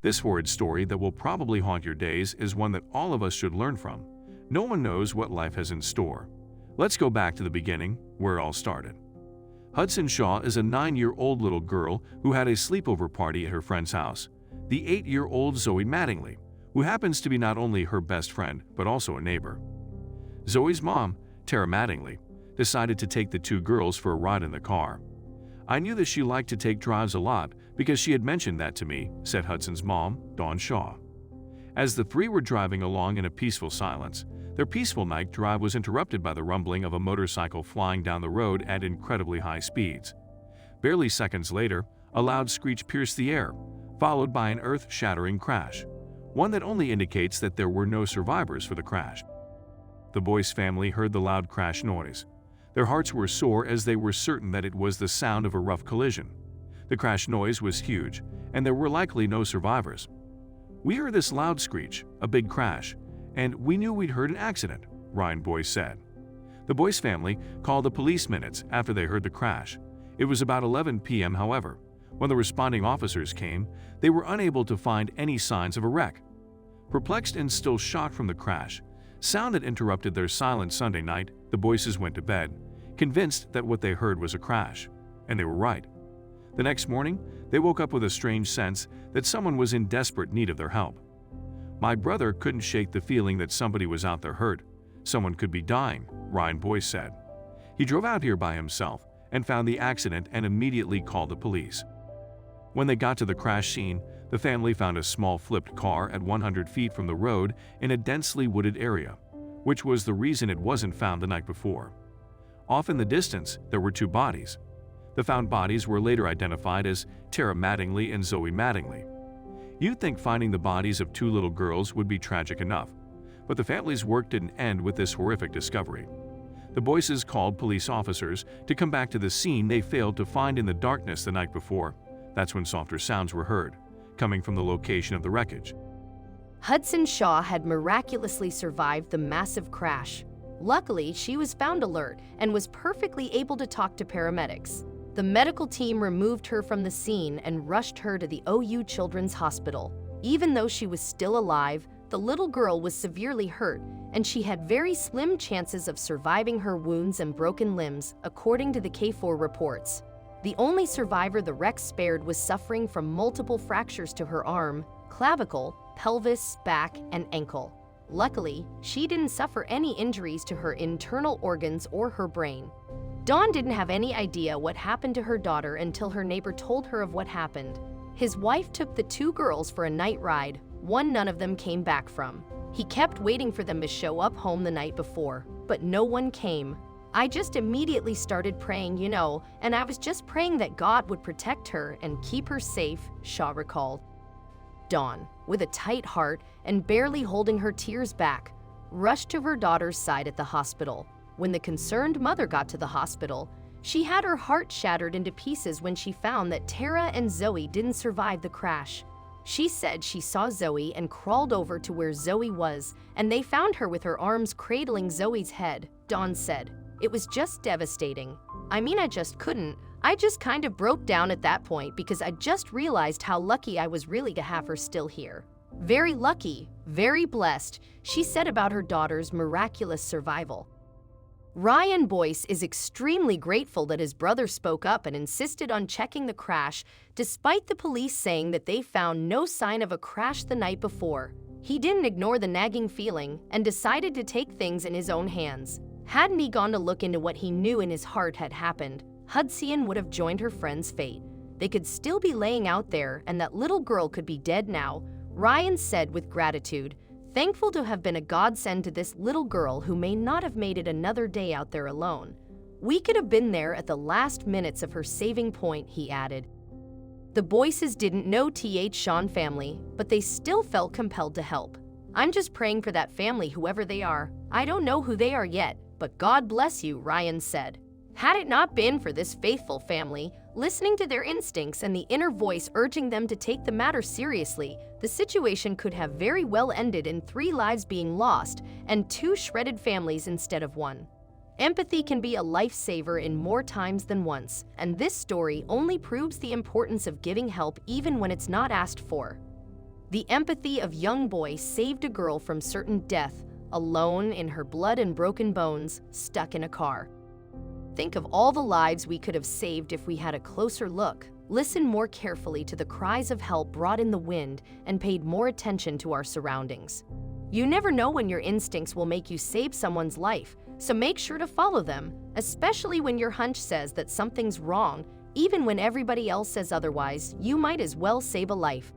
This horrid story that will probably haunt your days is one that all of us should learn from. No one knows what life has in store. Let's go back to the beginning, where it all started. Hudson Shaw is a 9-year-old little girl who had a sleepover party at her friend's house, the 8-year-old Zoe Mattingly, who happens to be not only her best friend but also a neighbor. Zoe's mom, Tara Mattingly, decided to take the two girls for a ride in the car. "I knew that she liked to take drives a lot because she had mentioned that to me," said Hudson's mom, Dawn Shaw. As the three were driving along in a peaceful silence, their peaceful night drive was interrupted by the rumbling of a motorcycle flying down the road at incredibly high speeds. Barely seconds later, a loud screech pierced the air, followed by an earth-shattering crash, one that only indicates that there were no survivors for the crash. The Boyce family heard the loud crash noise. Their hearts were sore as they were certain that it was the sound of a rough collision. The crash noise was huge, and there were likely no survivors. "We heard this loud screech, a big crash, and we knew we'd heard an accident," Ryan Boyce said. The Boyce family called the police minutes after they heard the crash. It was about 11 p.m. However, when the responding officers came, they were unable to find any signs of a wreck. Perplexed and still shocked from the crash, sound that interrupted their silent Sunday night, the Boyces went to bed, convinced that what they heard was a crash. And they were right. The next morning, they woke up with a strange sense that someone was in desperate need of their help. "My brother couldn't shake the feeling that somebody was out there hurt. Someone could be dying," Ryan Boyce said. He drove out here by himself and found the accident and immediately called the police. When they got to the crash scene, the family found a small flipped car at 100 feet from the road in a densely wooded area, which was the reason it wasn't found the night before. Off in the distance, there were two bodies. The found bodies were later identified as Tara Mattingly and Zoe Mattingly. You'd think finding the bodies of two little girls would be tragic enough, but the family's work didn't end with this horrific discovery. The Boyces called police officers to come back to the scene they failed to find in the darkness the night before. That's when softer sounds were heard, coming from the location of the wreckage. Hudson Shaw had miraculously survived the massive crash. Luckily, she was found alert and was perfectly able to talk to paramedics. The medical team removed her from the scene and rushed her to the OU Children's Hospital. Even though she was still alive, the little girl was severely hurt, and she had very slim chances of surviving her wounds and broken limbs, according to the K4 reports. The only survivor the wreck spared was suffering from multiple fractures to her arm, clavicle, pelvis, back, and ankle. Luckily, she didn't suffer any injuries to her internal organs or her brain. Dawn didn't have any idea what happened to her daughter until her neighbor told her of what happened. His wife took the two girls for a night ride, one none of them came back from. He kept waiting for them to show up home the night before, but no one came. "I just immediately started praying, and I was just praying that God would protect her and keep her safe," Shaw recalled. Dawn, with a tight heart and barely holding her tears back, rushed to her daughter's side at the hospital. When the concerned mother got to the hospital, she had her heart shattered into pieces when she found that Tara and Zoe didn't survive the crash. She said she saw Zoe and crawled over to where Zoe was, and they found her with her arms cradling Zoe's head, Dawn said. "It was just devastating. I just couldn't. I just kind of broke down at that point because I just realized how lucky I was really to have her still here. Very lucky, very blessed," she said about her daughter's miraculous survival. Ryan Boyce is extremely grateful that his brother spoke up and insisted on checking the crash, despite the police saying that they found no sign of a crash the night before. He didn't ignore the nagging feeling and decided to take things in his own hands. Hadn't he gone to look into what he knew in his heart had happened, Hudson would have joined her friend's fate. They could still be laying out there, and that little girl could be dead now, Ryan said with gratitude, thankful to have been a godsend to this little girl who may not have made it another day out there alone. "We could have been there at the last minutes of her saving point," he added. The Boyces didn't know T.H. Shawn family, but they still felt compelled to help. "I'm just praying for that family, whoever they are. I don't know who they are yet, but God bless you," Ryan said. Had it not been for this faithful family, listening to their instincts and the inner voice urging them to take the matter seriously, the situation could have very well ended in 3 lives being lost and 2 shredded families instead of 1. Empathy can be a lifesaver in more times than once, and this story only proves the importance of giving help even when it's not asked for. The empathy of young boy saved a girl from certain death, alone in her blood and broken bones, stuck in a car. Think of all the lives we could have saved if we had a closer look, listened more carefully to the cries of help brought in the wind, and paid more attention to our surroundings. You never know when your instincts will make you save someone's life, so make sure to follow them, especially when your hunch says that something's wrong. Even when everybody else says otherwise, you might as well save a life.